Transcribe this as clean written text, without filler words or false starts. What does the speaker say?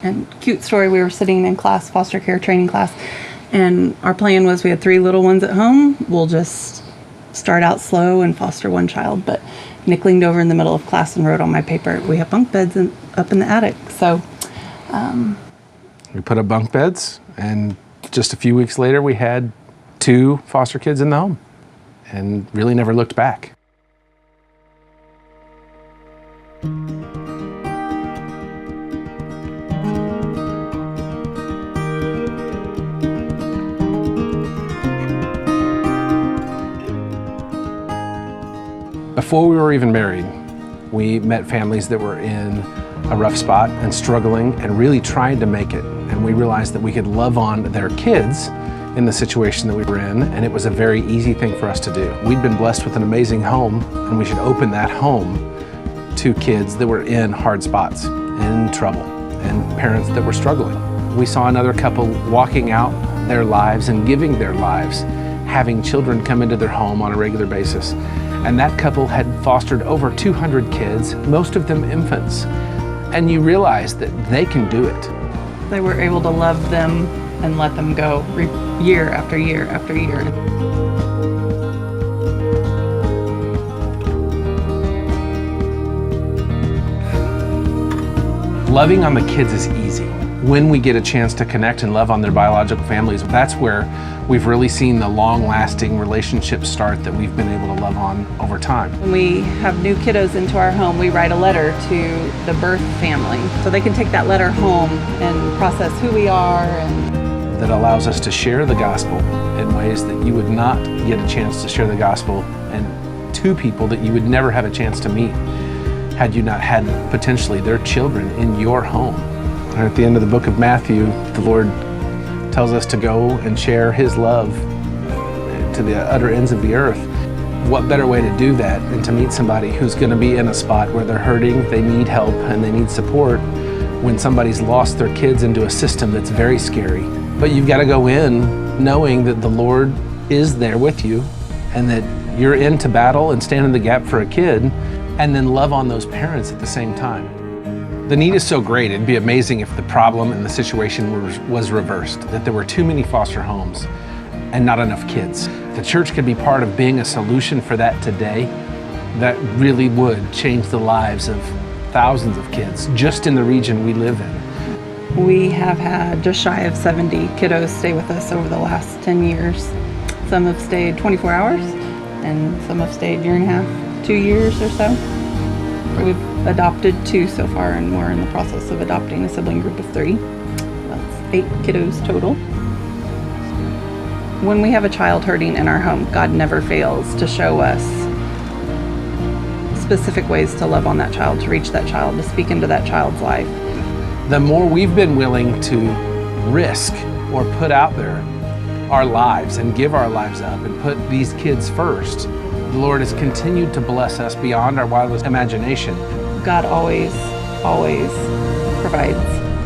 And cute story, we were sitting in class, foster care training class, and our plan was we had 3 little ones at home. We'll just start out slow and foster 1 child. But Nick leaned over in the middle of class and wrote on my paper, we have bunk beds up in the attic. So we put up bunk beds, and just a few weeks later we had 2 foster kids in the home and really never looked back. Before we were even married, we met families that were in a rough spot and struggling and really trying to make it. And we realized that we could love on their kids in the situation that we were in, and it was a very easy thing for us to do. We'd been blessed with an amazing home, and we should open that home to kids that were in hard spots and in trouble and parents that were struggling. We saw another couple walking out their lives and giving their lives, having children come into their home on a regular basis. And that couple had fostered over 200 kids, most of them infants. And you realize that they can do it. they were able to love them and let them go year after year after year. Loving on the kids is easy. When we get a chance to connect and love on their biological families, that's where we've really seen the long-lasting relationships start that we've been able to love on over time. When we have new kiddos into our home, we write a letter to the birth family so they can take that letter home and process who we are. And that allows us to share the gospel in ways that you would not get a chance to share the gospel, and to people that you would never have a chance to meet had you not had potentially their children in your home. And at the end of the book of Matthew, the Lord tells us to go and share His love to the utter ends of the earth. What better way to do that than to meet somebody who's going to be in a spot where they're hurting, they need help, and they need support, when somebody's lost their kids into a system that's very scary. But you've got to go in knowing that the Lord is there with you and that you're into battle and stand in the gap for a kid, and then love on those parents at the same time. The need is so great, it'd be amazing if the problem and the situation was reversed, that there were too many foster homes and not enough kids. The church could be part of being a solution for that today. That really would change the lives of thousands of kids just in the region we live in. we have had just shy of 70 kiddos stay with us over the last 10 years. Some have stayed 24 hours and some have stayed a year and a half, 2 years or so. We've adopted 2 so far, and we're in the process of adopting a sibling group of 3. That's 8 kiddos total. When we have a child hurting in our home, God never fails to show us specific ways to love on that child, to reach that child, to speak into that child's life. The more we've been willing to risk or put out there our lives and give our lives up and put these kids first, the Lord has continued to bless us beyond our wildest imagination. God always provides.